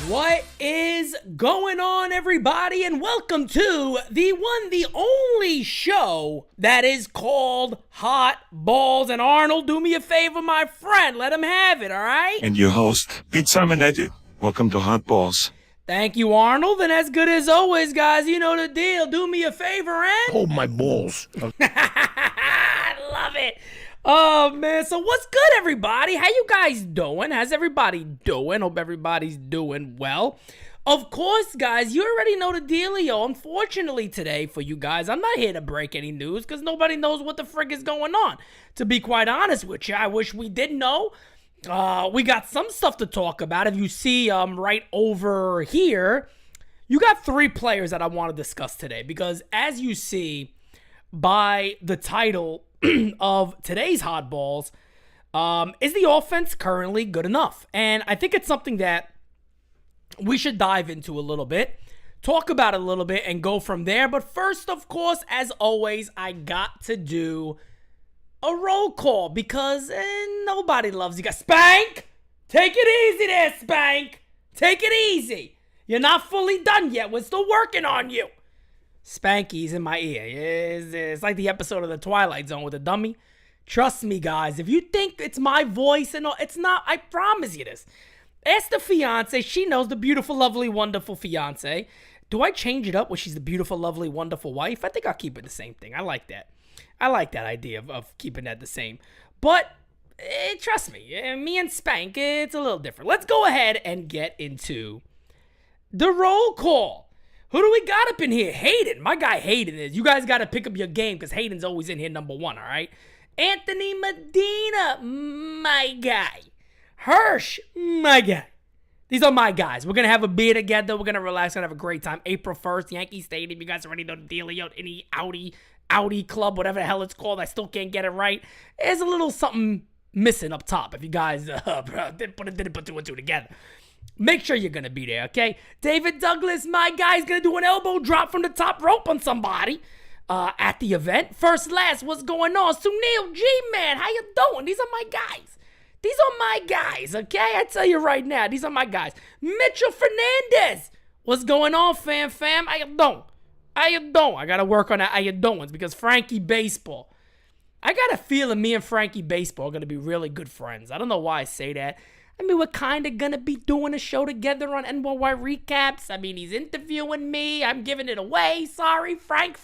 What is going on, everybody, and welcome to the one, the only show that is called Hot Balls. And Arnold, do me a favor, my friend, let him have it, all right? And your host, Pete Simonetti. Welcome to Hot Balls. Thank you, Arnold, and as good as always, guys, you know the deal. Do me a favor and... hold my balls. I love it. Oh, man. So what's good, everybody? How you guys doing? How's everybody doing? Hope everybody's doing well. Of course, guys, you already know the dealio. Unfortunately today for you guys, I'm not here to break any news because nobody knows what the frick is going on. To be quite honest with you, I wish we did know. We got some stuff to talk about. If you see right over here, you got three players that I want to discuss today because as you see by the title of today's Hot Balls, is the offense currently good enough? And I think it's something that we should dive into a little bit, talk about it a little bit, and go from there. But first, of course, as always, I got to do a roll call because nobody loves you guys. Spank! Take it easy there, Spank! Take it easy. You're not fully done yet. We're still working on you. Spanky's in my ear. It's like the episode of The Twilight Zone with a dummy. Trust me, guys. If you think it's my voice and all, it's not. I promise you this. Ask the fiance. She knows, the beautiful, lovely, wonderful fiance. Do I change it up when she's the beautiful, lovely, wonderful wife? I think I'll keep it the same thing. I like that. I like that idea of keeping that the same. But trust me, me and Spank, it's a little different. Let's go ahead and get into the roll call. Who do we got up in here? Hayden. My guy Hayden is. You guys got to pick up your game because Hayden's always in here number one, all right? Anthony Medina, my guy. Hirsch, my guy. These are my guys. We're going to have a beer together. We're going to relax. We're going to have a great time. April 1st, Yankee Stadium. You guys already know the dealio. Any Audi club, whatever the hell it's called. I still can't get it right. There's a little something missing up top if you guys didn't put two and two together. Make sure you're going to be there, okay? David Douglas, my guy, is going to do an elbow drop from the top rope on somebody at the event. First, last, what's going on? Sunil G-Man, how you doing? These are my guys. These are my guys, okay? I tell you right now, these are my guys. Mitchell Fernandez, what's going on, fam? How you doing? How you doing? I got to work on that how you doing because Frankie Baseball. I got a feeling me and Frankie Baseball are going to be really good friends. I don't know why I say that. I mean, we're kind of going to be doing a show together on NYY Recaps. I mean, he's interviewing me. I'm giving it away. Sorry, Frank.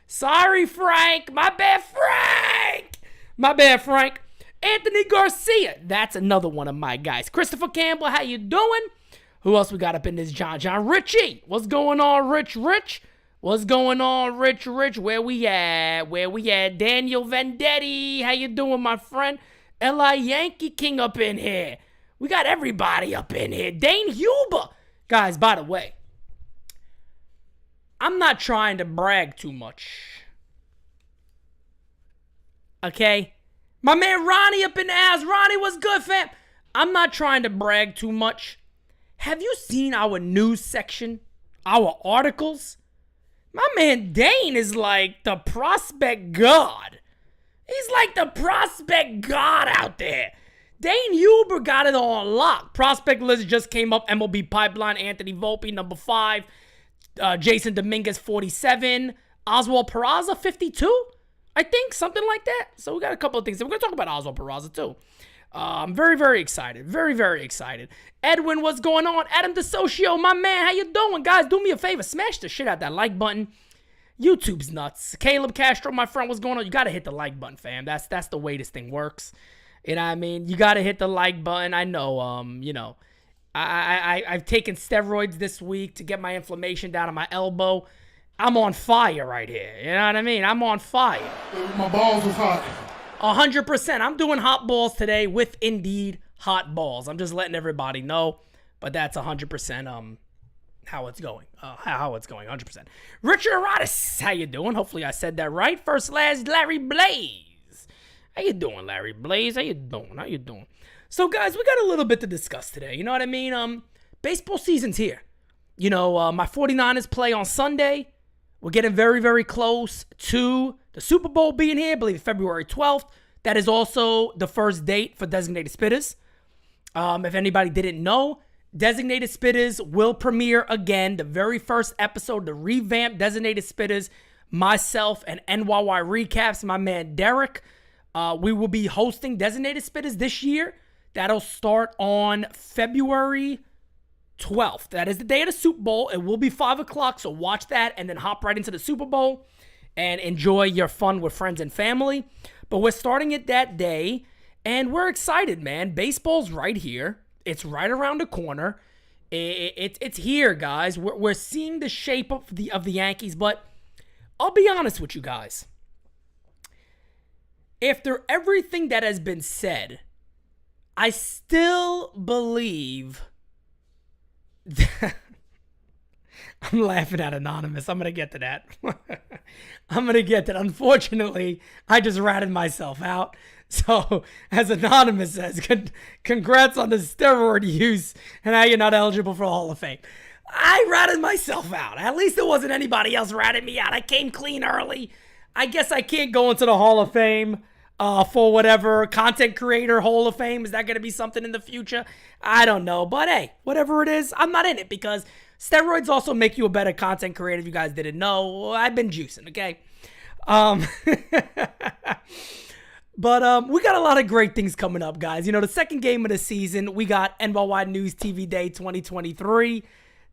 Sorry, Frank. My bad, Frank. Anthony Garcia. That's another one of my guys. Christopher Campbell, how you doing? Who else we got up in this? John Richie. What's going on, Rich? What's going on, Rich? Where we at? Daniel Vendetti. How you doing, my friend? L.I. Yankee King up in here. We got everybody up in here. Dane Huber. Guys, by the way, I'm not trying to brag too much. Okay? My man Ronnie up in the house. Ronnie, what's good, fam? I'm not trying to brag too much. Have you seen our news section? Our articles? My man Dane is like the prospect god. He's like the prospect god out there. Dane Huber got it on lock. Prospect list just came up. MLB Pipeline, Anthony Volpe, number 5. Jason Dominguez, 47. Oswald Peraza, 52. I think, something like that. So we got a couple of things. We're going to talk about Oswald Peraza, too. I'm very, very excited. Very, very excited. Edwin, what's going on? Adam DeSocio, my man, how you doing? Guys, do me a favor. Smash the shit out that like button. YouTube's nuts. Caleb Castro, my friend, what's going on? You got to hit the like button, fam. That's the way this thing works. You know what I mean? You got to hit the like button. I know, I've taken steroids this week to get my inflammation down on my elbow. I'm on fire right here. You know what I mean? I'm on fire. My balls was hot. 100%. I'm doing hot balls today with Indeed hot balls. I'm just letting everybody know, but that's 100% how it's going. How it's going, 100%. Richard Aratis, how you doing? Hopefully I said that right. First, last, Larry Blaze. How you doing, Larry Blaze? How you doing? So, guys, we got a little bit to discuss today. You know what I mean? Baseball season's here. You know, my 49ers play on Sunday. We're getting very, very close to the Super Bowl being here. I believe February 12th. That is also the first date for Designated Spitters. If anybody didn't know, Designated Spitters will premiere again. The very first episode, the revamped Designated Spitters, myself and NYY Recaps, my man Derek. We will be hosting Designated Spitters this year. That'll start on February 12th. That is the day of the Super Bowl. It will be 5 o'clock, so watch that and then hop right into the Super Bowl and enjoy your fun with friends and family. But we're starting it that day, and we're excited, man. Baseball's right here. It's right around the corner. It's here, guys. We're seeing the shape of the Yankees, but I'll be honest with you guys. After everything that has been said, I still believe that I'm laughing at Anonymous. I'm going to get to that. Unfortunately, I just ratted myself out. So, as Anonymous says, congrats on the steroid use and how you're not eligible for the Hall of Fame. I ratted myself out. At least it wasn't anybody else ratted me out. I came clean early. I guess I can't go into the Hall of Fame for whatever content creator Hall of Fame. Is that going to be something in the future? I don't know. But hey, whatever it is, I'm not in it because steroids also make you a better content creator if you guys didn't know. I've been juicing, okay? But we got a lot of great things coming up, guys. You know, the second game of the season, we got NYNewsTV Day 2023.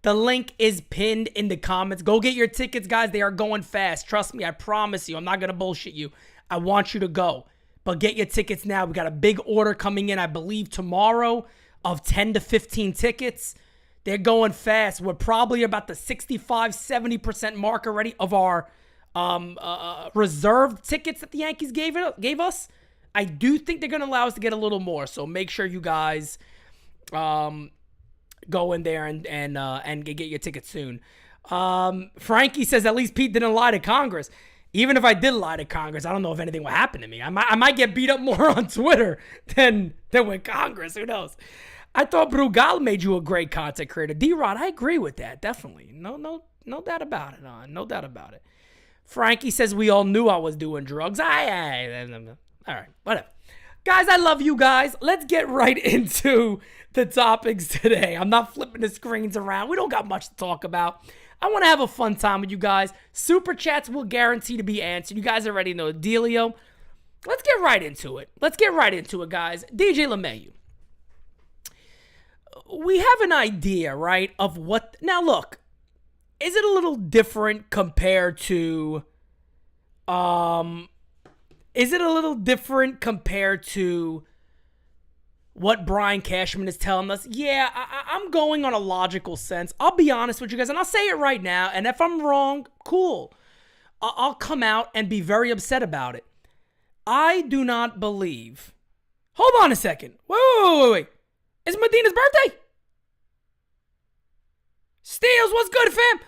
The link is pinned in the comments. Go get your tickets, guys. They are going fast. Trust me, I promise you. I'm not going to bullshit you. I want you to go. But get your tickets now. We got a big order coming in, I believe, tomorrow of 10 to 15 tickets. They're going fast. We're probably about the 65-70% mark already of our reserved tickets that the Yankees gave us. I do think they're going to allow us to get a little more. So make sure you guys go in there and get your tickets soon. Frankie says at least Pete didn't lie to Congress. Even if I did lie to Congress, I don't know if anything will happen to me. I might get beat up more on Twitter than with Congress. Who knows? I thought Brugal made you a great content creator. D-Rod, I agree with that. Definitely. No doubt about it. No doubt about it. Frankie says we all knew I was doing drugs. All right, whatever. Guys, I love you guys. Let's get right into the topics today. I'm not flipping the screens around. We don't got much to talk about. I want to have a fun time with you guys. Super chats will guarantee to be answered. You guys already know the dealio. Let's get right into it. Guys. DJ LeMahieu. We have an idea, right, of what... Now, look. Is it a little different compared to... what Brian Cashman is telling us? Yeah, I'm going on a logical sense. I'll be honest with you guys, and I'll say it right now, and if I'm wrong, cool. I'll come out and be very upset about it. I do not believe... Hold on a second. Wait. It's Medina's birthday? Steels, what's good, fam?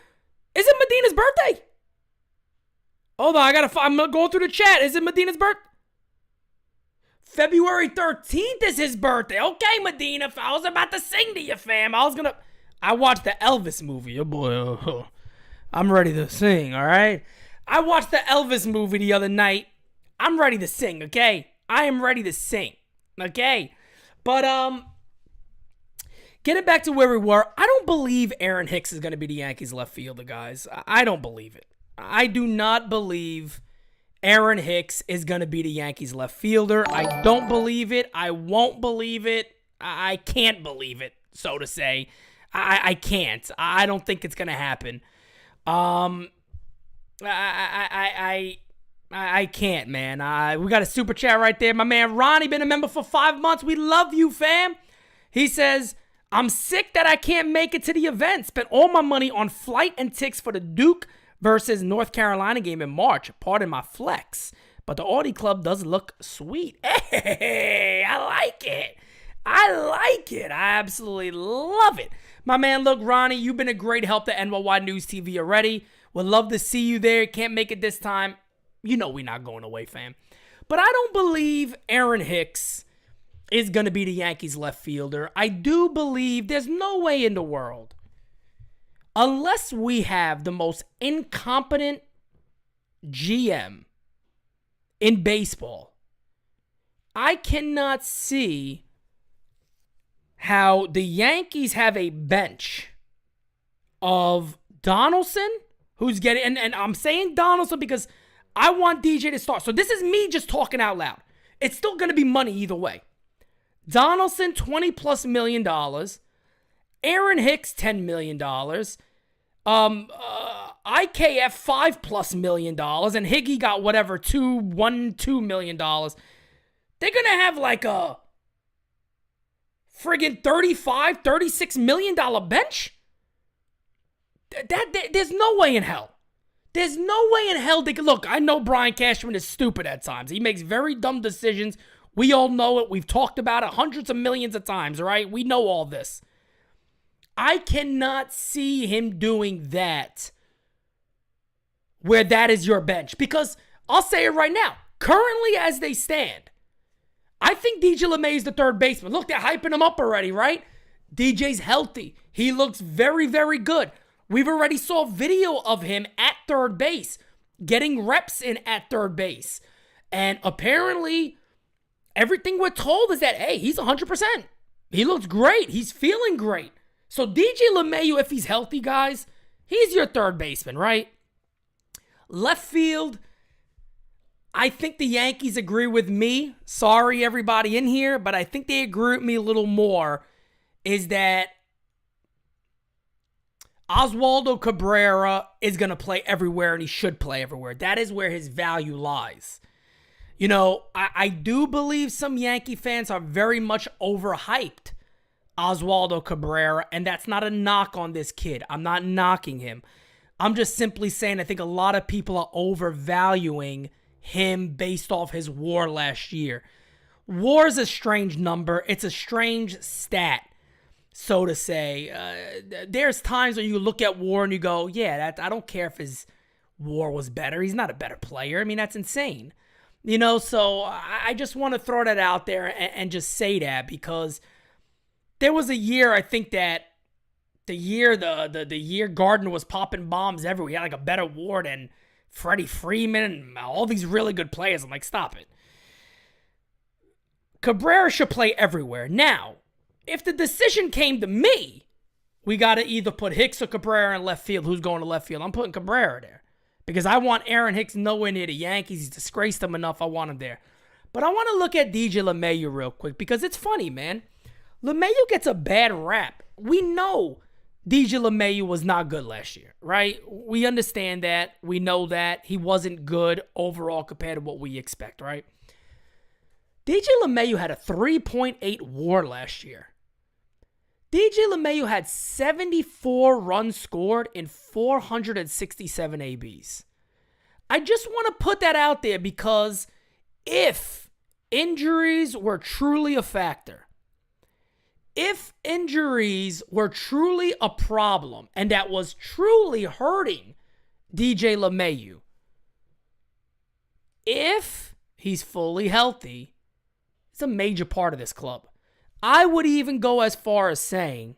Is it Medina's birthday? Hold on, I'm going through the chat. Is it Medina's birthday? February 13th is his birthday. Okay, Medina. I was about to sing to you, fam. I watched the Elvis movie. Oh, boy. I'm ready to sing, all right? I watched the Elvis movie the other night. I'm ready to sing, okay? I am ready to sing, okay? But, getting back to where we were, I don't believe Aaron Hicks is going to be the Yankees left fielder, guys. I don't believe it. I do not believe Aaron Hicks is going to be the Yankees left fielder. I don't believe it. I won't believe it. I can't believe it, so to say. I can't. I don't think it's going to happen. I can't, man. We got a super chat right there. My man Ronnie, been a member for 5 months. We love you, fam. He says, I'm sick that I can't make it to the event. Spent all my money on flight and tickets for the Duke versus North Carolina game in March. Pardon my flex. But the Audi Club does look sweet. Hey, I like it. I absolutely love it. My man, look, Ronnie, you've been a great help to NYY News TV already. Would love to see you there. Can't make it this time. You know we're not going away, fam. But I don't believe Aaron Hicks is going to be the Yankees left fielder. I do believe there's no way in the world, unless we have the most incompetent GM in baseball, I cannot see how the Yankees have a bench of Donaldson, who's getting, and I'm saying Donaldson because I want DJ to start. So this is me just talking out loud. It's still going to be money either way. Donaldson, $20+ million. Aaron Hicks, $10 million. IKF, $5+ million. And Higgy got whatever, $2 million. They're going to have like a friggin' $36 million bench? There's no way in hell. There's no way in hell they could. Look, I know Brian Cashman is stupid at times. He makes very dumb decisions. We all know it. We've talked about it hundreds of millions of times, right? We know all this. I cannot see him doing that where that is your bench. Because I'll say it right now. Currently, as they stand, I think DJ LeMahieu is the third baseman. Look, they're hyping him up already, right? DJ's healthy. He looks very, very good. We've already saw video of him at third base, getting reps in at third base. And apparently, everything we're told is that, hey, he's 100%. He looks great. He's feeling great. So DJ LeMahieu, if he's healthy, guys, he's your third baseman, right? Left field, I think the Yankees agree with me. Sorry, everybody in here, but I think they agree with me a little more, is that Oswaldo Cabrera is going to play everywhere, and he should play everywhere. That is where his value lies. You know, I do believe some Yankee fans are very much overhyped Oswaldo Cabrera, and that's not a knock on this kid. I'm not knocking him. I'm just simply saying I think a lot of people are overvaluing him based off his WAR last year. WAR is a strange number. It's a strange stat, so to say. There's times when you look at WAR and you go, yeah, I don't care if his WAR was better. He's not a better player. I mean, that's insane. So I just want to throw that out there and just say that, because there was a year, I think that the year Gardner was popping bombs everywhere. He had like a better WAR than Freddie Freeman and all these really good players. I'm like, stop it. Cabrera should play everywhere. Now, if the decision came to me, we got to either put Hicks or Cabrera in left field. Who's going to left field? I'm putting Cabrera there, because I want Aaron Hicks nowhere near the Yankees. He's disgraced them enough. I want him there. But I want to look at DJ LeMahieu real quick, because it's funny, man. LeMahieu gets a bad rap. We know DJ LeMahieu was not good last year, right? We understand that. We know that. He wasn't good overall compared to what we expect, right? DJ LeMahieu had a 3.8 WAR last year. DJ LeMahieu had 74 runs scored in 467 ABs. I just want to put that out there, because if injuries were truly a factor, if injuries were truly a problem and that was truly hurting DJ LeMahieu, if he's fully healthy, it's a major part of this club. I would even go as far as saying,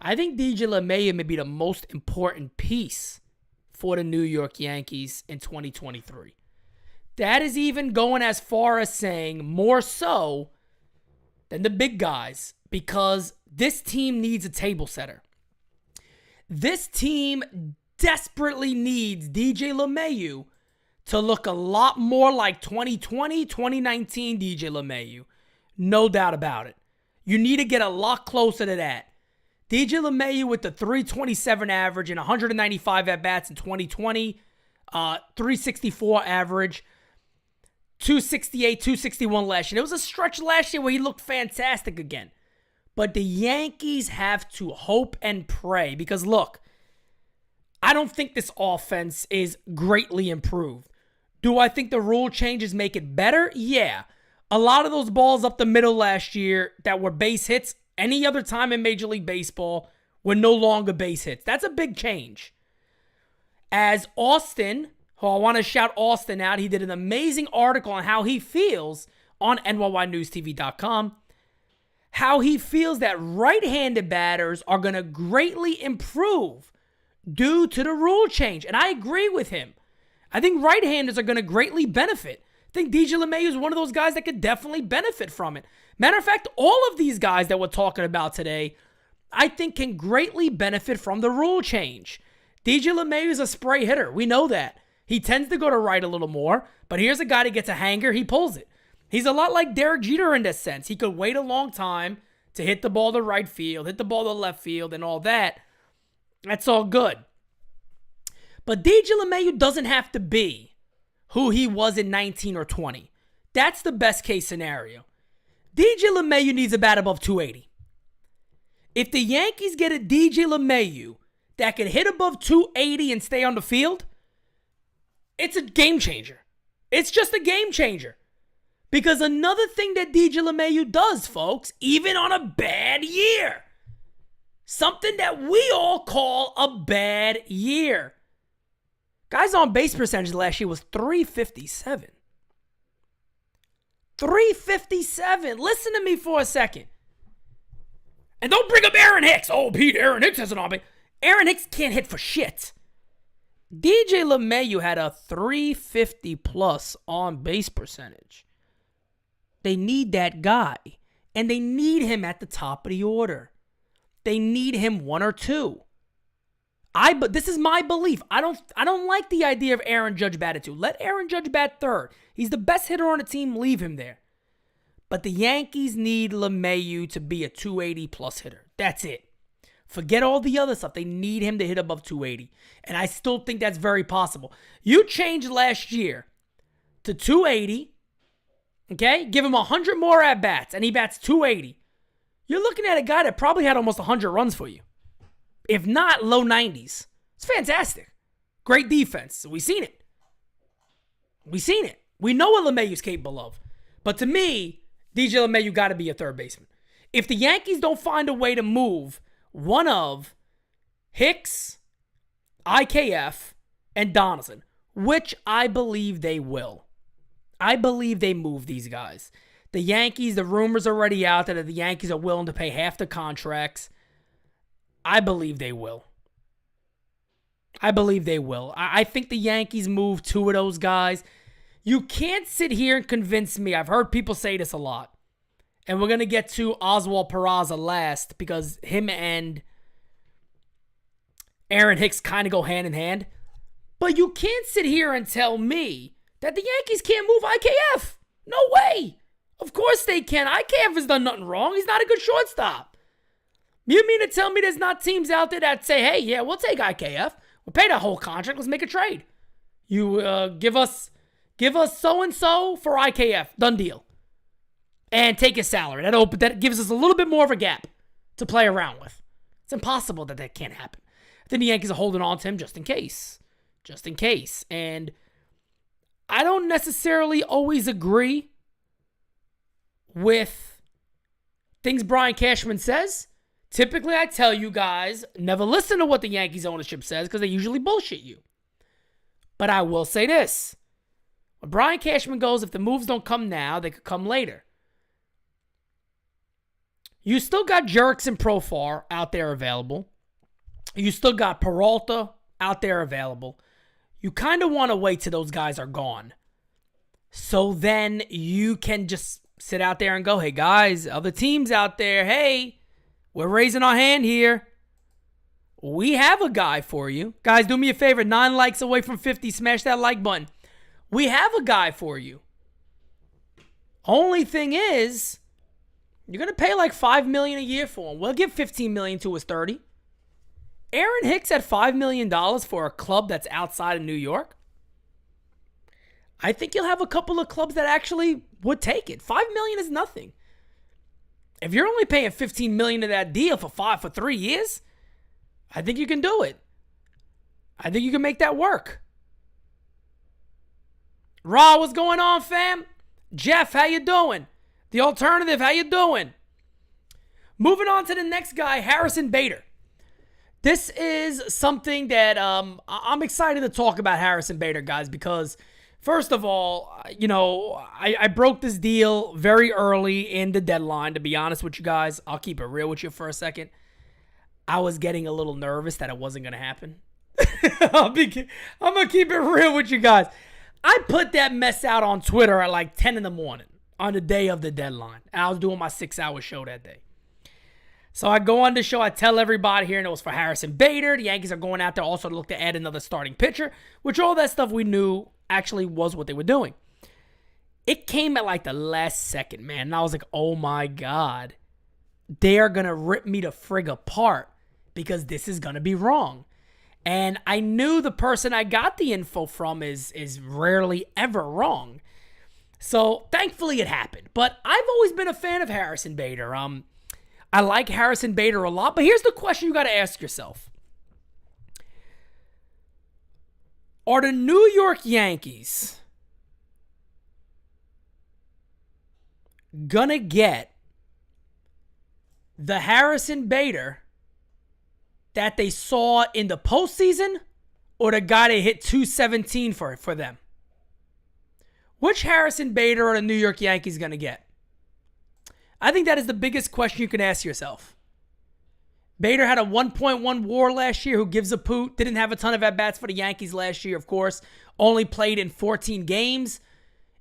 I think DJ LeMahieu may be the most important piece for the New York Yankees in 2023. That is even going as far as saying more so than the big guys, because this team needs a table setter. This team desperately needs DJ LeMahieu to look a lot more like 2020, 2019 DJ LeMahieu. No doubt about it. You need to get a lot closer to that. DJ LeMahieu with the 327 average and 195 at-bats in 2020, 364 average, 268, 261 last year. It was a stretch last year where he looked fantastic again. But the Yankees have to hope and pray, because look, I don't think this offense is greatly improved. Do I think the rule changes make it better? Yeah. A lot of those balls up the middle last year that were base hits any other time in Major League Baseball were no longer base hits. That's a big change. As Austin, who I want to shout Austin out, he did an amazing article on how he feels on NyynewsTV.com. How he feels that right-handed batters are going to greatly improve due to the rule change. And I agree with him. I think right-handers are going to greatly benefit. I think DJ LeMahieu is one of those guys that could definitely benefit from it. Matter of fact, all of these guys that we're talking about today, I think can greatly benefit from the rule change. DJ LeMahieu is a spray hitter. We know that. He tends to go to right a little more, but here's a guy that gets a hanger, he pulls it. He's a lot like Derek Jeter in this sense. He could wait a long time to hit the ball to right field, hit the ball to left field, and all that. That's all good. But DJ LeMahieu doesn't have to be who he was in 19 or 20. That's the best case scenario. DJ LeMahieu needs a bat above 280. If the Yankees get a DJ LeMahieu that can hit above 280 and stay on the field, it's a game changer. It's just a game changer. Because another thing that DJ LeMahieu does, folks, even on a bad year, something that we all call a bad year. Guys on base percentage last year was 357. 357. Listen to me for a second. And don't bring up Aaron Hicks. Oh, Pete, Aaron Hicks has an on base. Aaron Hicks can't hit for shit. DJ LeMahieu had a 350 plus on base percentage. They need that guy. And they need him at the top of the order. They need him one or two. But this is my belief. I don't like the idea of Aaron Judge batted two. Let Aaron Judge bat third. He's the best hitter on the team. Leave him there. But the Yankees need LeMahieu to be a 280 plus hitter. That's it. Forget all the other stuff. They need him to hit above 280. And I still think that's very possible. You changed last year to 280. Okay? Give him 100 more at-bats, and he bats 280. you're looking at a guy that probably had almost 100 runs for you. If not, low 90s. It's fantastic. Great defense. We've seen it. We know what LeMahieu's capable of. But to me, DJ LeMahieu got to be a third baseman. If the Yankees don't find a way to move one of Hicks, IKF, and Donaldson, which I believe they will. I believe they move these guys. The Yankees, the rumors are already out there that the Yankees are willing to pay half the contracts. I believe they will. I think the Yankees move two of those guys. You can't sit here and convince me. I've heard people say this a lot. And we're going to get to Oswaldo Cabrera last because him and Aaron Hicks kind of go hand in hand. But you can't sit here and tell me that the Yankees can't move IKF. No way. Of course they can. IKF has done nothing wrong. He's not a good shortstop. You mean to tell me there's not teams out there that say, hey, yeah, we'll take IKF. We'll pay that whole contract. Let's make a trade. You give us so-and-so for IKF. Done deal. And take his salary. That gives us a little bit more of a gap to play around with. It's impossible that can't happen. I think the Yankees are holding on to him just in case. Just in case. And I don't necessarily always agree with things Brian Cashman says. Typically, I tell you guys, never listen to what the Yankees ownership says because they usually bullshit you. But I will say this. When Brian Cashman goes, if the moves don't come now, they could come later. You still got Jurickson and Profar out there available. You still got Peralta out there available. You kind of want to wait till those guys are gone. So then you can just sit out there and go, hey, guys, other teams out there, hey, we're raising our hand here. We have a guy for you. Guys, do me a favor. 9 likes away from 50. Smash that like button. We have a guy for you. Only thing is, you're going to pay like $5 million a year for him. We'll give $15 million to his 30. Aaron Hicks at $5 million for a club that's outside of New York. I think you'll have a couple of clubs that actually would take it. $5 million is nothing. If you're only paying $15 million to that deal for 3 years, I think you can do it. I think you can make that work. Ra, what's going on, fam? Jeff, how you doing? The Alternative, how you doing? Moving on to the next guy, Harrison Bader. This is something that I'm excited to talk about Harrison Bader, guys, because first of all, I broke this deal very early in the deadline, to be honest with you guys. I'll keep it real with you for a second. I was getting a little nervous that it wasn't going to happen. I'm going to keep it real with you guys. I put that mess out on Twitter at like 10 in the morning on the day of the deadline. And I was doing my 6-hour show that day. So I go on the show, I tell everybody here, and it was for Harrison Bader. The Yankees are going out there also to look to add another starting pitcher, which all that stuff we knew actually was what they were doing. It came at like the last second, man. And I was like, oh my God. They're going to rip me the frig apart because this is going to be wrong. And I knew the person I got the info from is rarely ever wrong. So thankfully it happened. But I've always been a fan of Harrison Bader. I like Harrison Bader a lot. But here's the question you got to ask yourself. Are the New York Yankees gonna get the Harrison Bader that they saw in the postseason, or the guy that hit 217 for them? Which Harrison Bader are the New York Yankees going to get? I think that is the biggest question you can ask yourself. Bader had a 1.1 WAR last year. Who gives a poot? Didn't have a ton of at-bats for the Yankees last year, of course. Only played in 14 games.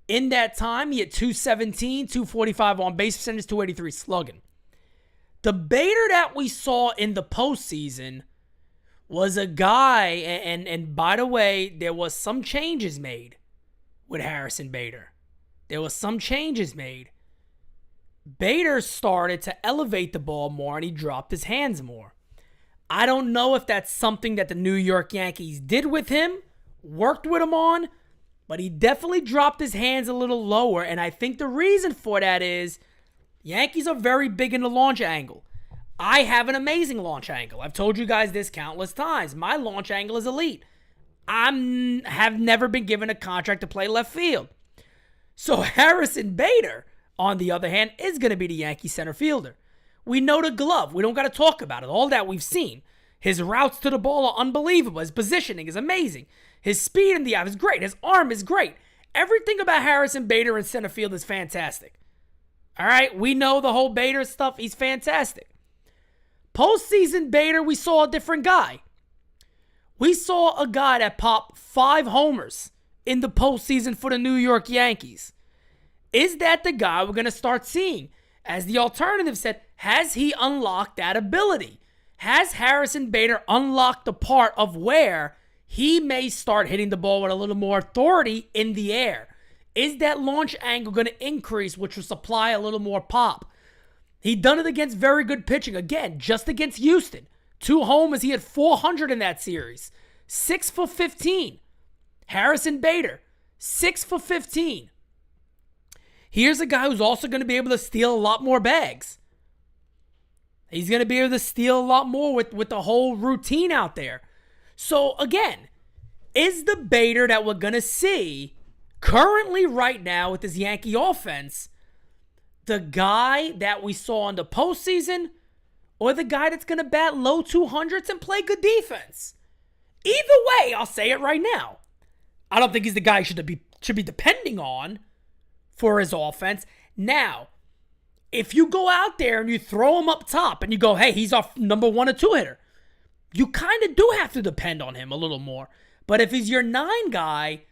In that time, he had 217, 245 on base percentage, 283 slugging. The Bader that we saw in the postseason was a guy, and by the way, there was some changes made with Harrison Bader. There was some changes made. Bader started to elevate the ball more, and he dropped his hands more. I don't know if that's something that the New York Yankees did with him, worked with him on, but he definitely dropped his hands a little lower, and I think the reason for that is Yankees are very big in the launch angle. I have an amazing launch angle. I've told you guys this countless times. My launch angle is elite. Have never been given a contract to play left field. So Harrison Bader, on the other hand, is going to be the Yankee center fielder. We know the glove. We don't got to talk about it. All that we've seen. His routes to the ball are unbelievable. His positioning is amazing. His speed in the out is great. His arm is great. Everything about Harrison Bader in center field is fantastic. All right, we know the whole Bader stuff. He's fantastic. Postseason Bader, we saw a different guy. We saw a guy that popped 5 homers in the postseason for the New York Yankees. Is that the guy we're going to start seeing? As the alternative said, has he unlocked that ability? Has Harrison Bader unlocked the part of where he may start hitting the ball with a little more authority in the air? Is that launch angle going to increase, which will supply a little more pop? He done it against very good pitching. Again, just against Houston. 2 homers. He had 400 in that series. 6 for 15. Harrison Bader, 6 for 15. Here's a guy who's also going to be able to steal a lot more bags. He's going to be able to steal a lot more with the whole routine out there. So, again, is the Bader that we're going to see currently right now with this Yankee offense the guy that we saw in the postseason, or the guy that's going to bat low 200s and play good defense? Either way, I'll say it right now. I don't think he's the guy you should be depending on for his offense. Now, if you go out there and you throw him up top and you go, hey, he's our number 1 or 2 hitter, you kind of do have to depend on him a little more. But if he's your 9 guy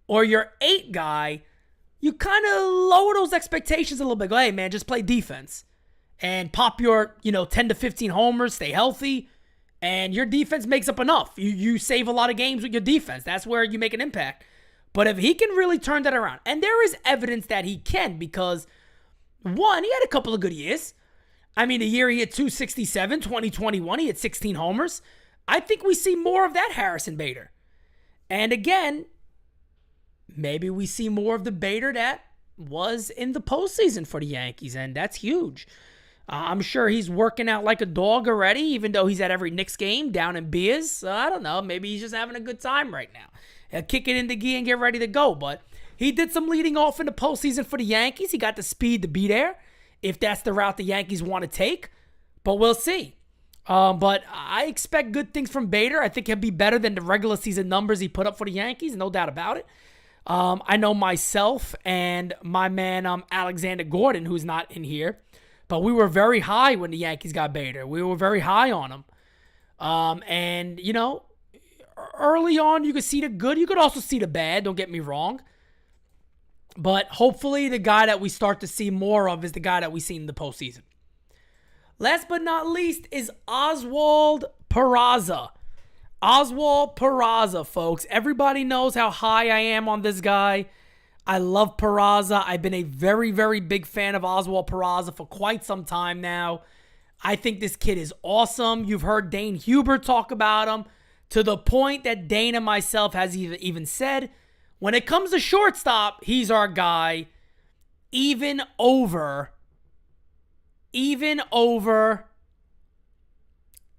or your 8 guy, you kind of lower those expectations a little bit. Go, hey, man, just play defense and pop your 10 to 15 homers, stay healthy, and your defense makes up enough. You save a lot of games with your defense. That's where you make an impact. But if he can really turn that around, and there is evidence that he can, because, one, he had a couple of good years. I mean, the year he hit 267, 2021, he had 16 homers. I think we see more of that Harrison Bader. And again, maybe we see more of the Bader that was in the postseason for the Yankees, and that's huge. I'm sure he's working out like a dog already, even though he's at every Knicks game down in Beers. So I don't know. Maybe he's just having a good time right now. He'll kick it into gear and get ready to go. But he did some leading off in the postseason for the Yankees. He got the speed to be there, if that's the route the Yankees want to take. But we'll see. But I expect good things from Bader. I think he'll be better than the regular season numbers he put up for the Yankees, no doubt about it. I know myself and my man Alexander Gordon, who's not in here, but we were very high when the Yankees got Bader. We were very high on him. And, early on you could see the good. You could also see the bad, don't get me wrong. But hopefully the guy that we start to see more of is the guy that we seen in the postseason. Last but not least is Oswald Peraza. Oswald Peraza, folks. Everybody knows how high I am on this guy. I love Peraza. I've been a very, very big fan of Oswald Peraza for quite some time now. I think this kid is awesome. You've heard Dane Huber talk about him, to the point that Dane and myself has even said, when it comes to shortstop, he's our guy, even over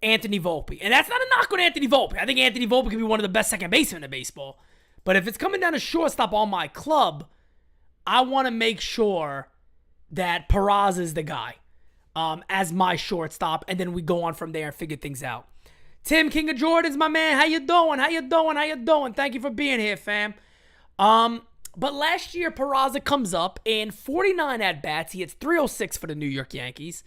Anthony Volpe. And that's not a knock on Anthony Volpe. I think Anthony Volpe could be one of the best second basemen in baseball. But if it's coming down to shortstop on my club, I want to make sure that Peraza is the guy as my shortstop, and then we go on from there and figure things out. Tim, King of Jordans, my man, how you doing? How you doing? Thank you for being here, fam. But last year, Peraza comes up in 49 at-bats. He hits 306 for the New York Yankees.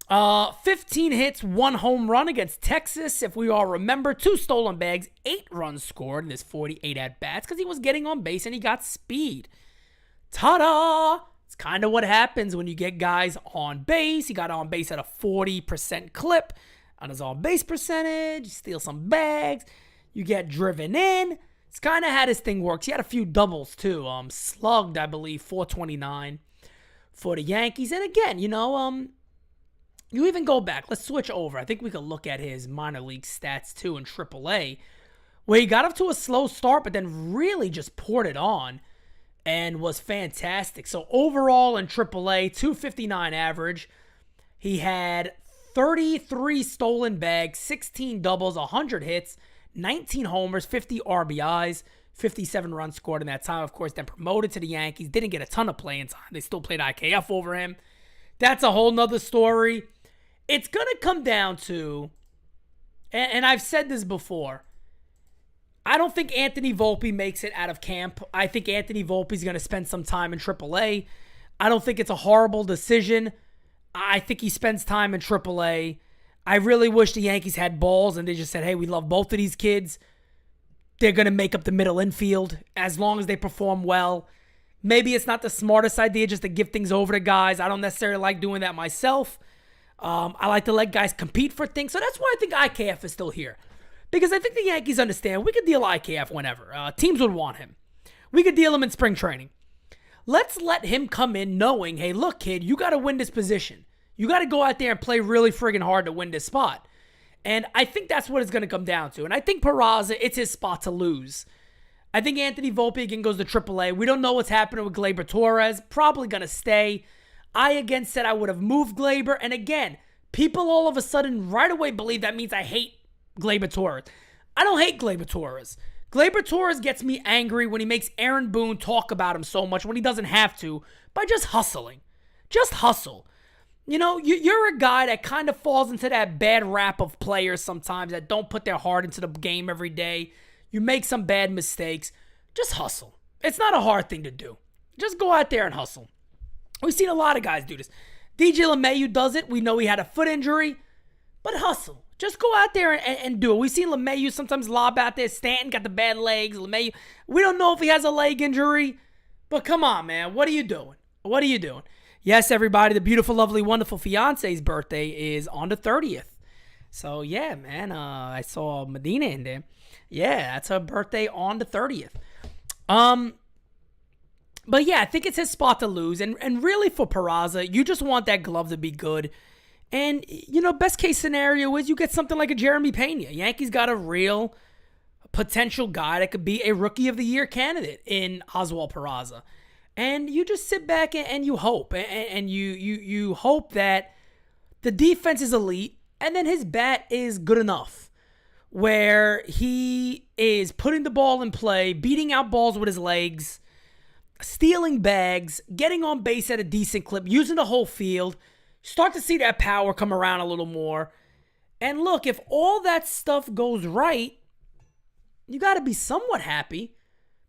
15 hits, 1 home run against Texas, if we all remember. 2 stolen bags, 8 runs scored in his 48 at-bats because he was getting on base and he got speed. Ta-da! It's kind of what happens when you get guys on base. He got on base at a 40% clip on his on-base percentage. You steal some bags. You get driven in. It's kind of how this thing works. He had a few doubles, too. Slugged, I believe, 429 for the Yankees. And again, you even go back. Let's switch over. I think we could look at his minor league stats, too, in AAA, where he got up to a slow start, but then really just poured it on. and was fantastic. So overall in AAA, 259 average. He had 33 stolen bags, 16 doubles, 100 hits, 19 homers, 50 RBIs, 57 runs scored in that time. Of course, then promoted to the Yankees. Didn't get a ton of playing time. They still played IKF over him. That's a whole nother story. It's going to come down to, and I've said this before, I don't think Anthony Volpe makes it out of camp. I think Anthony Volpe is going to spend some time in AAA. I don't think it's a horrible decision. I think he spends time in AAA. I really wish the Yankees had balls and they just said, hey, we love both of these kids. They're going to make up the middle infield as long as they perform well. Maybe it's not the smartest idea just to give things over to guys. I don't necessarily like doing that myself. I like to let guys compete for things. So that's why I think IKF is still here. Because I think the Yankees understand we could deal IKF whenever. Teams would want him. We could deal him in spring training. Let's let him come in knowing, hey, look, kid, you got to win this position. You got to go out there and play really friggin' hard to win this spot. And I think that's what it's going to come down to. And I think Peraza, it's his spot to lose. I think Anthony Volpe again goes to AAA. We don't know what's happening with Gleyber Torres. Probably going to stay. I again said I would have moved Gleyber. And again, people all of a sudden right away believe that means I hate Gleyber Torres. I don't hate Gleyber Torres. Gleyber Torres gets me angry when he makes Aaron Boone talk about him so much when he doesn't have to by just hustling. Just hustle. You know, you're a guy that kind of falls into that bad rap of players sometimes that don't put their heart into the game every day. You make some bad mistakes. Just hustle. It's not a hard thing to do. Just go out there and hustle. We've seen a lot of guys do this. DJ LeMahieu does it. We know he had a foot injury, but hustle. Just go out there and do it. We've seen LeMahieu sometimes lob out there. Stanton got the bad legs. LeMahieu, we don't know if he has a leg injury, but come on, man. What are you doing? What are you doing? Yes, everybody, the beautiful, lovely, wonderful fiance's birthday is on the 30th. So, yeah, man, I saw Medina in there. Yeah, that's her birthday on the 30th. But, yeah, I think it's his spot to lose. And really for Peraza, you just want that glove to be good. And, you know, best case scenario is you get something like a Jeremy Pena. Yankees got a real potential guy that could be a Rookie of the Year candidate in Oswaldo Peraza. And you just sit back and you hope. And you hope that the defense is elite and then his bat is good enough where he is putting the ball in play, beating out balls with his legs, stealing bags, getting on base at a decent clip, using the whole field. Start to see that power come around a little more. And look, if all that stuff goes right, you got to be somewhat happy,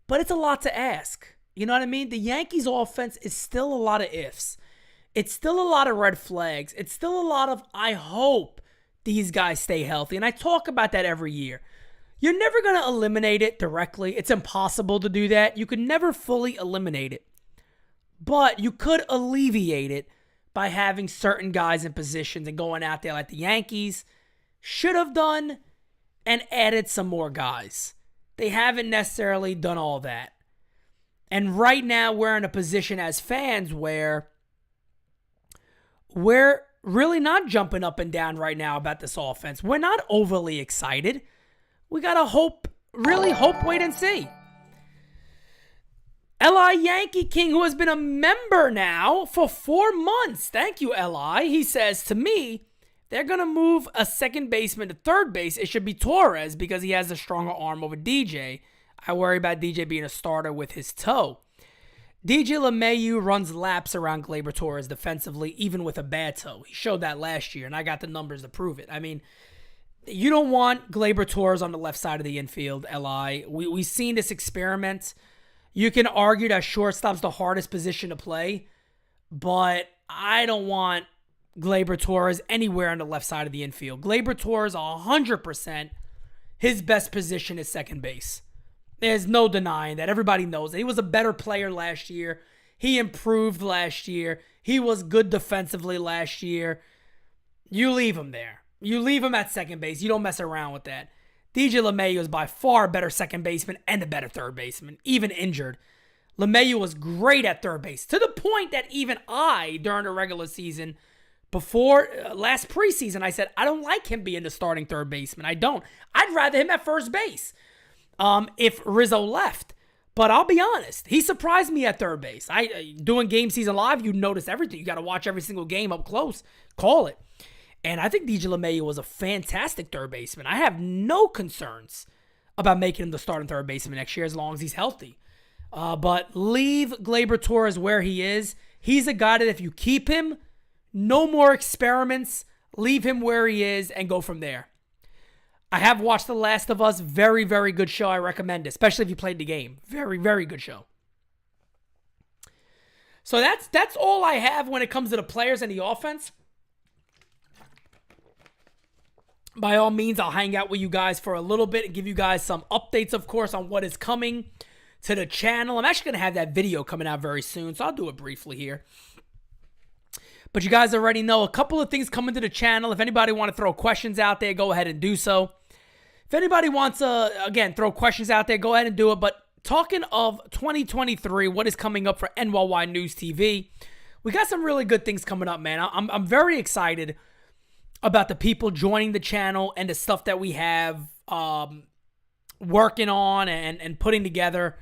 but it's a lot to ask. You know what I mean? The Yankees offense is still a lot of ifs. It's still a lot of red flags. It's still a lot of, I hope these guys stay healthy. And I talk about that every year. You're never going to eliminate it directly. It's impossible to do that. You can never fully eliminate it. But you could alleviate it by having certain guys in positions and going out there like the Yankees should have done and added some more guys. They haven't necessarily done all that. And right now we're in a position as fans where we're really not jumping up and down right now about this offense. We're not overly excited. We got to hope, wait and see. L.I. Yankee King, who has been a member now for 4 months. Thank you, L.I. He says, to me, they're going to move a second baseman to third base. It should be Torres because he has a stronger arm over DJ. I worry about DJ being a starter with his toe. DJ LeMahieu runs laps around Gleyber Torres defensively, even with a bad toe. He showed that last year, and I got the numbers to prove it. I mean, you don't want Gleyber Torres on the left side of the infield, L.I. We've seen this experiment. You can argue that shortstop's the hardest position to play, but I don't want Gleyber Torres anywhere on the left side of the infield. Gleyber Torres, 100%, his best position is second base. There's no denying that. Everybody knows that. He was a better player last year. He improved last year. He was good defensively last year. You leave him there. You leave him at second base. You don't mess around with that. DJ LeMahieu is by far a better second baseman and a better third baseman, even injured. LeMahieu was great at third base, to the point that even I, during the regular season, before last preseason, I said, I don't like him being the starting third baseman. I don't. I'd rather him at first base if Rizzo left. But I'll be honest, he surprised me at third base. Doing Game Season Live, you notice everything. You got to watch every single game up close, call it. And I think DJ LeMahieu was a fantastic third baseman. I have no concerns about making him the starting third baseman next year as long as he's healthy. But leave Gleyber Torres where he is. He's a guy that if you keep him, no more experiments. Leave him where he is and go from there. I have watched The Last of Us. Very, very good show. I recommend it, especially if you played the game. Very, very good show. So that's all I have when it comes to the players and the offense. By all means, I'll hang out with you guys for a little bit and give you guys some updates, of course, on what is coming to the channel. I'm actually going to have that video coming out very soon, so I'll do it briefly here. But you guys already know a couple of things coming to the channel. If anybody want to throw questions out there, go ahead and do so. If anybody wants to, again, throw questions out there, go ahead and do it. But talking of 2023, what is coming up for NyynewsTV, we got some really good things coming up, man. I'm very excited about the people joining the channel and the stuff that we have working on and putting together.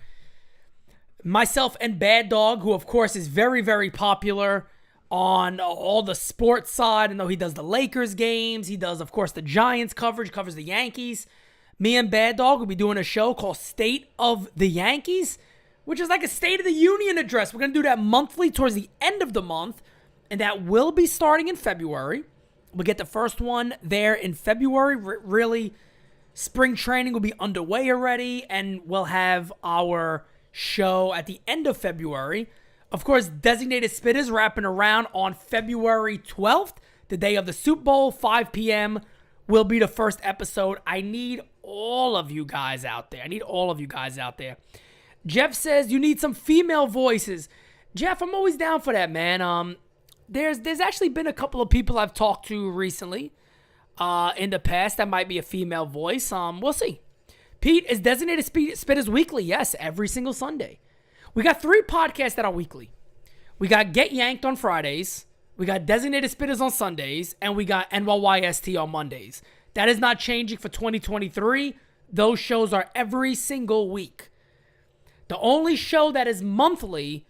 Myself and Bad Dog, who of course is very, very popular on all the sports side. I know he does the Lakers games. He does, of course, the Giants coverage, covers the Yankees. Me and Bad Dog will be doing a show called State of the Yankees, which is like a State of the Union address. We're going to do that monthly towards the end of the month, and that will be starting in February. We'll get the first one there in February. Really, spring training will be underway already, and we'll have our show at the end of February. Of course, Designated Spitters wrapping around on February 12th, the day of the Super Bowl, 5 p.m. will be the first episode. I need all of you guys out there. Jeff says you need some female voices. Jeff, I'm always down for that, man. There's actually been a couple of people I've talked to recently in the past that might be a female voice. We'll see. Pete, is Designated Spitters weekly? Yes, every single Sunday. We got 3 podcasts that are weekly. We got Get Yanked on Fridays. We got Designated Spitters on Sundays. And we got NYYST on Mondays. That is not changing for 2023. Those shows are every single week. The only show that is monthly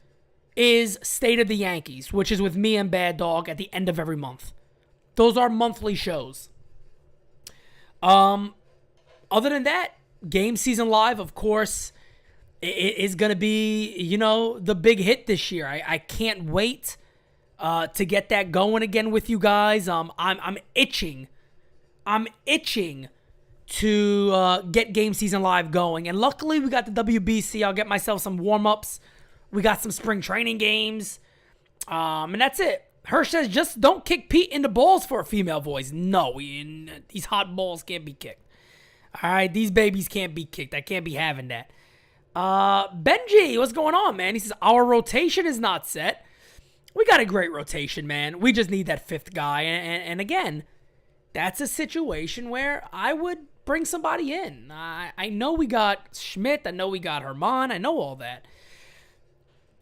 is State of the Yankees, which is with me and Bad Dog at the end of every month. Those are monthly shows. Other than that, Game Season Live, of course, it is going to be, the big hit this year. I can't wait to get that going again with you guys. I'm itching. To get Game Season Live going. And luckily, we got the WBC. I'll get myself some warm-ups. We got some spring training games. And that's it. Hirsch says, just don't kick Pete in the balls for a female voice. No, these hot balls can't be kicked. All right, these babies can't be kicked. I can't be having that. Benji, what's going on, man? He says, our rotation is not set. We got a great rotation, man. We just need that 5th guy. And again, that's a situation where I would bring somebody in. I know we got Schmidt. I know we got Herman. I know all that.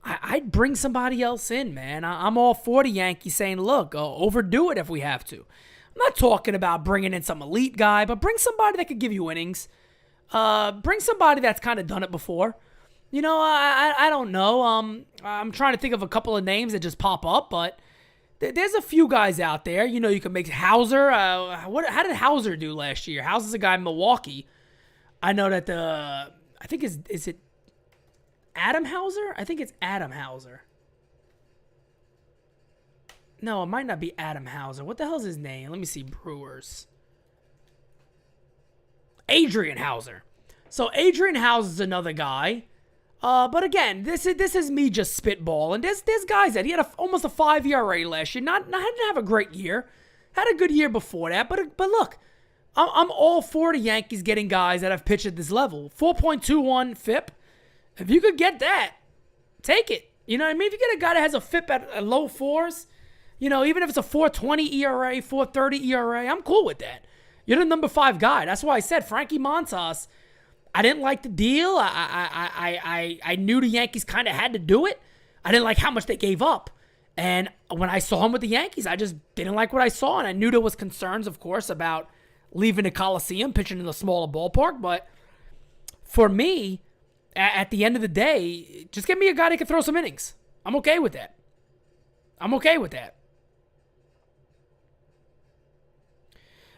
I'd bring somebody else in, man. I'm all for the Yankees saying, look, overdo it if we have to. I'm not talking about bringing in some elite guy, but bring somebody that could give you innings. Bring somebody that's kind of done it before. I don't know. I'm trying to think of a couple of names that just pop up, but there's a few guys out there. You can make Hauser. How did Hauser do last year? Hauser's a guy in Milwaukee. I know that I think is it Adam Hauser? I think it's Adam Hauser. No, it might not be Adam Hauser. What the hell's his name? Let me see. Brewers. Adrian Hauser. So Adrian Hauser's another guy. But again, this is me just spitballing. There's guys that he had almost a 5 ERA last year. Not didn't have a great year. Had a good year before that. But look, I'm all for the Yankees getting guys that have pitched at this level. 4.21 FIP. If you could get that, take it. You know what I mean? If you get a guy that has a FIP at low 4s, even if it's a 4.20 ERA, 4.30 ERA, I'm cool with that. You're the number 5 guy. That's why I said Frankie Montas. I didn't like the deal. I knew the Yankees kind of had to do it. I didn't like how much they gave up. And when I saw him with the Yankees, I just didn't like what I saw. And I knew there was concerns, of course, about leaving the Coliseum, pitching in the smaller ballpark. But for me, At the end of the day, just get me a guy that can throw some innings. I'm okay with that. I'm okay with that.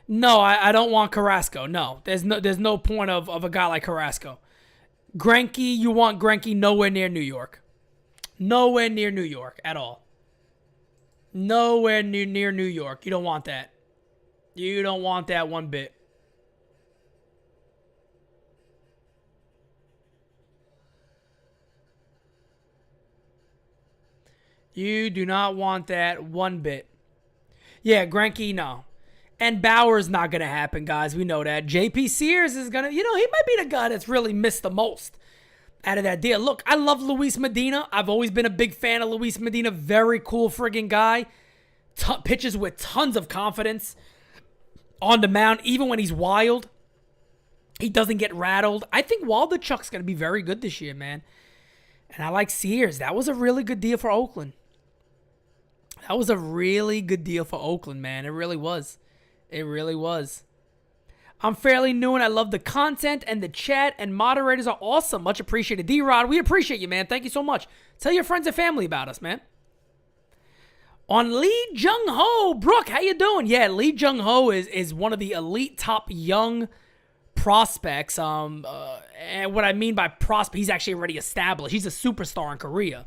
No, I don't want Carrasco. No, there's no point of a guy like Carrasco. Greinke, you want Greinke nowhere near New York. Nowhere near New York at all. Nowhere near New York. You don't want that. You don't want that one bit. You do not want that one bit. Yeah, Greinke, no. And Bauer's not going to happen, guys. We know that. JP Sears is going to, he might be the guy that's really missed the most out of that deal. Look, I love Luis Medina. I've always been a big fan of Luis Medina. Very cool friggin' guy. Pitches with tons of confidence on the mound, even when he's wild. He doesn't get rattled. I think Waldichuk's going to be very good this year, man. And I like Sears. That was a really good deal for Oakland. That was a really good deal for Oakland, man. It really was. It really was. I'm fairly new and I love the content and the chat and moderators are awesome. Much appreciated. D-Rod, we appreciate you, man. Thank you so much. Tell your friends and family about us, man. On Lee Jung-ho. Brooke, how you doing? Yeah, Lee Jung-ho is one of the elite top young prospects. And what I mean by prospect, he's actually already established. He's a superstar in Korea.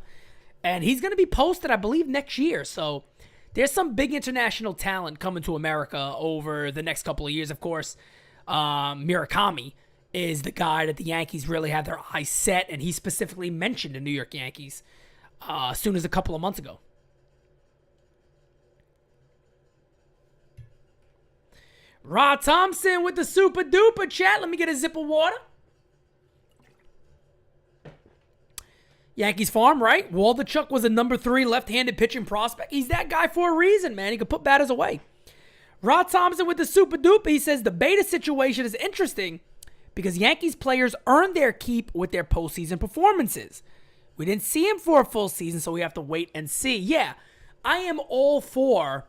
And he's going to be posted, I believe, next year. So there's some big international talent coming to America over the next couple of years. Of course, Murakami is the guy that the Yankees really had their eyes set. And he specifically mentioned the New York Yankees as soon as a couple of months ago. Rod Thompson with the super duper chat. Let me get a sip of water. Yankees farm, right? Waldichuk was a number 3 left-handed pitching prospect. He's that guy for a reason, man. He could put batters away. Rod Thompson with the super duper. He says the beta situation is interesting because Yankees players earn their keep with their postseason performances. We didn't see him for a full season, so we have to wait and see. Yeah, I am all for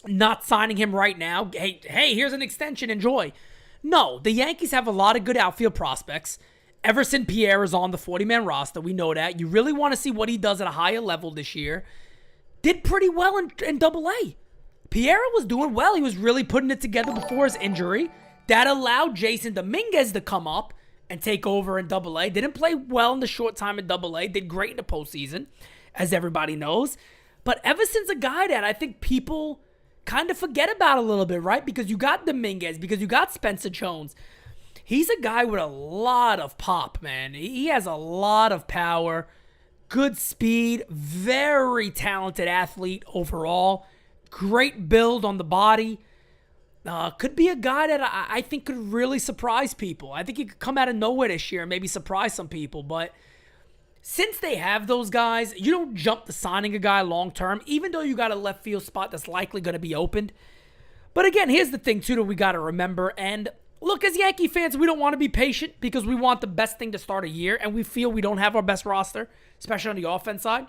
not signing him right now. Hey, here's an extension. Enjoy. No, the Yankees have a lot of good outfield prospects. Everson Pierre is on the 40-man roster. We know that. You really want to see what he does at a higher level this year. Did pretty well in Double-A. Pierre was doing well. He was really putting it together before his injury. That allowed Jason Dominguez to come up and take over in Double-A. Didn't play well in the short time in Double-A. Did great in the postseason, as everybody knows. But Everson's a guy that I think people kind of forget about a little bit, right? Because you got Dominguez, because you got Spencer Jones. He's a guy with a lot of pop, man. He has a lot of power, good speed, very talented athlete overall, great build on the body. Could be a guy that I think could really surprise people. I think he could come out of nowhere this year and maybe surprise some people. But since they have those guys, you don't jump to signing a guy long term, even though you got a left field spot that's likely going to be opened. But again, here's the thing, too, that we got to remember. And look, as Yankee fans, we don't want to be patient because we want the best thing to start a year, and we feel we don't have our best roster, especially on the offense side.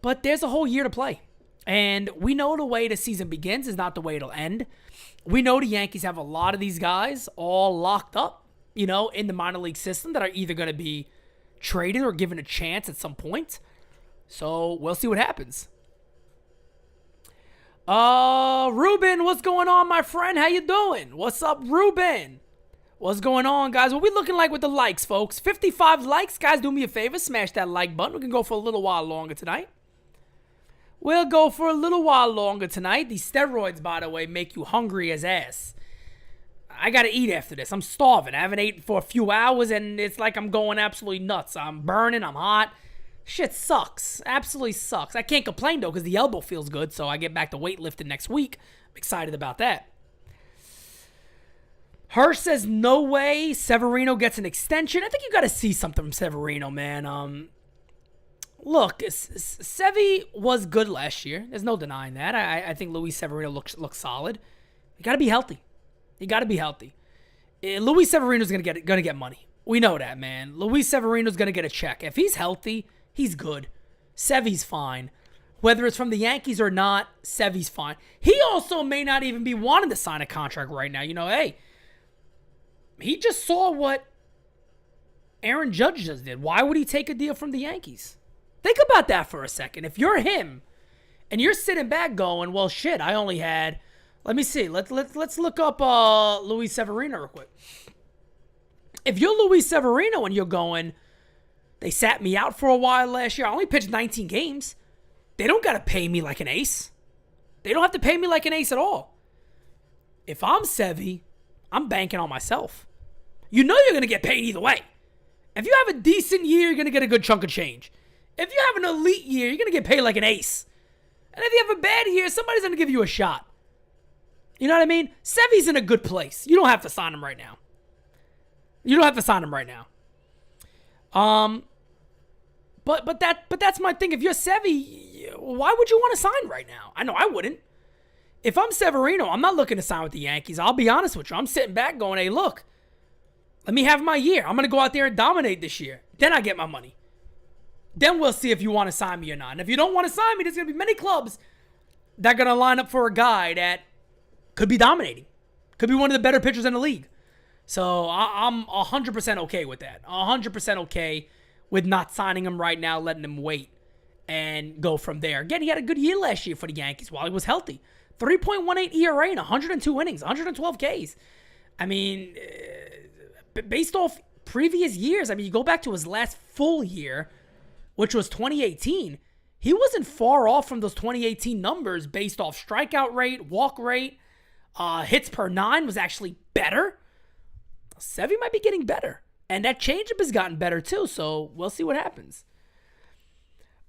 But there's a whole year to play, and we know the way the season begins is not the way it'll end. We know the Yankees have a lot of these guys all locked up, in the minor league system that are either going to be traded or given a chance at some point. So we'll see what happens. Ruben, what's going on, my friend? How you doing? What's up, Ruben? What's going on, guys? What we looking like with the likes, folks? 55 likes. Guys, do me a favor. Smash that like button. We can go for a little while longer tonight. We'll go for a little while longer tonight. These steroids, by the way, make you hungry as ass. I gotta eat after this. I'm starving. I haven't eaten for a few hours, and it's like I'm going absolutely nuts. I'm burning. I'm hot. Shit sucks. Absolutely sucks. I can't complain, though, because the elbow feels good, so I get back to weightlifting next week. I'm excited about that. Hirsch says, no way Severino gets an extension. I think you got to see something from Severino, man. Look, Sevy was good last year. There's no denying that. I think Luis Severino looks solid. You got to be healthy. You got to be healthy. Luis Severino's going to get money. We know that, man. Luis Severino's going to get a check. If he's healthy, he's good. Sevy's fine. Whether it's from the Yankees or not, Sevy's fine. He also may not even be wanting to sign a contract right now. Hey, he just saw what Aaron Judge just did. Why would he take a deal from the Yankees? Think about that for a second. If you're him and you're sitting back going, well, shit, I only had, let me see. Let's look up Luis Severino real quick. If you're Luis Severino and you're going, they sat me out for a while last year. I only pitched 19 games. They don't got to pay me like an ace. They don't have to pay me like an ace at all. If I'm Sevy, I'm banking on myself. You know you're going to get paid either way. If you have a decent year, you're going to get a good chunk of change. If you have an elite year, you're going to get paid like an ace. And if you have a bad year, somebody's going to give you a shot. You know what I mean? Sevy's in a good place. You don't have to sign him right now. But that's my thing. If you're Sevy, why would you want to sign right now? I know I wouldn't. If I'm Severino, I'm not looking to sign with the Yankees. I'll be honest with you. I'm sitting back going, hey, look, let me have my year. I'm going to go out there and dominate this year. Then I get my money. Then we'll see if you want to sign me or not. And if you don't want to sign me, there's going to be many clubs that are going to line up for a guy that could be dominating. Could be one of the better pitchers in the league. So I'm 100% okay with that. 100% okay with not signing him right now, letting him wait and go from there. Again, he had a good year last year for the Yankees while he was healthy. 3.18 ERA in 102 innings, 112 Ks. I mean, based off previous years, I mean, you go back to his last full year, which was 2018. He wasn't far off from those 2018 numbers based off strikeout rate, walk rate, hits per 9 was actually better. Sevy might be getting better. And that changeup has gotten better too, so we'll see what happens.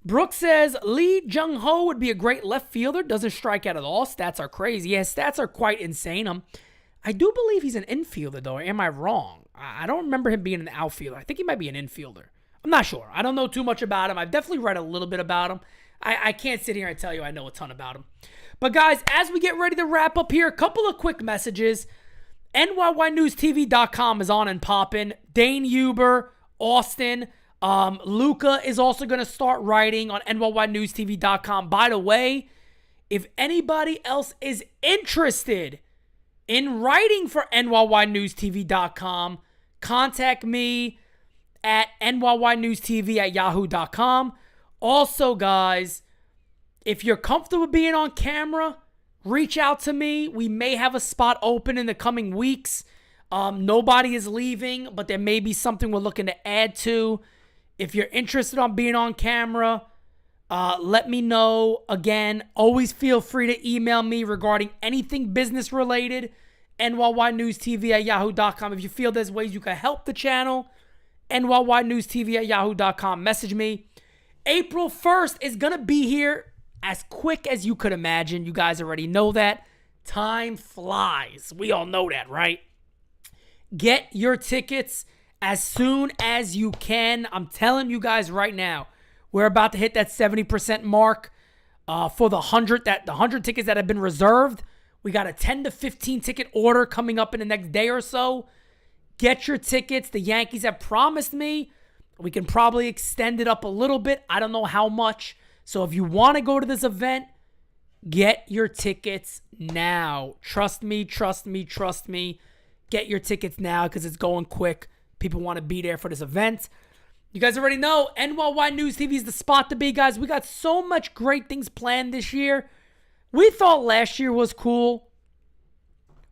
Brooks says, Lee Jung-ho would be a great left fielder. Doesn't strike out at all. Stats are crazy. Yeah, stats are quite insane. I do believe he's an infielder, though. Or am I wrong? I don't remember him being an outfielder. I think he might be an infielder. I'm not sure. I don't know too much about him. I've definitely read a little bit about him. I can't sit here and tell you I know a ton about him. But guys, as we get ready to wrap up here, a couple of quick messages. NyynewsTV.com is on and popping. Dane Huber, Austin, Luca is also going to start writing on NyynewsTV.com. By the way, if anybody else is interested in writing for NyynewsTV.com, contact me at NyynewsTV@yahoo.com. Also, guys, if you're comfortable being on camera, reach out to me. We may have a spot open in the coming weeks. Nobody is leaving, but there may be something we're looking to add to. If you're interested on being on camera, let me know. Again, always feel free to email me regarding anything business related. NyynewsTV@yahoo.com. If you feel there's ways you can help the channel, NyynewsTV@yahoo.com. Message me. April 1st is going to be here as quick as you could imagine. You guys already know that. Time flies. We all know that, right? Get your tickets as soon as you can. I'm telling you guys right now, we're about to hit that 70% mark for the 100 tickets that have been reserved. We got a 10 to 15 ticket order coming up in the next day or so. Get your tickets. The Yankees have promised me we can probably extend it up a little bit. I don't know how much. So if you want to go to this event, get your tickets now. Trust me. Get your tickets now because it's going quick. People want to be there for this event. You guys already know NY News TV is the spot to be, guys. We got so much great things planned this year. We thought last year was cool.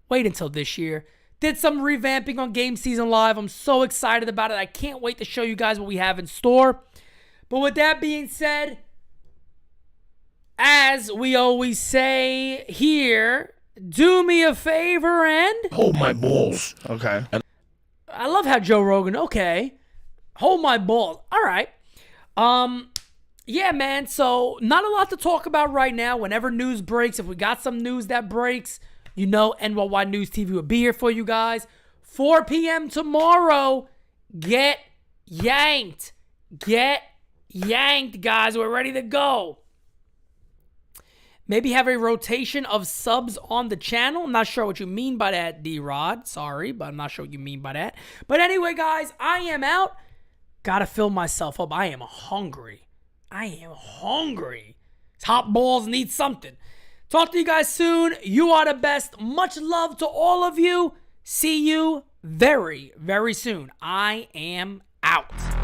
Wait until this year. Did some revamping on Game Season Live. I'm so excited about it. I can't wait to show you guys what we have in store. But with that being said, as we always say here, do me a favor and Hold my balls. Okay. I love how Joe Rogan, okay, hold my ball. All right. Yeah, man, so not a lot to talk about right now. Whenever news breaks, if we got some news that breaks, you know NY News TV will be here for you guys. 4 p.m. tomorrow. Get yanked. Get yanked, guys. We're ready to go. Maybe have a rotation of subs on the channel. I'm not sure what you mean by that, D-Rod. Sorry, but I'm not sure what you mean by that. But anyway, guys, I am out. Gotta fill myself up. I am hungry. Top balls need something. Talk to you guys soon. You are the best. Much love to all of you. See you very, very soon. I am out.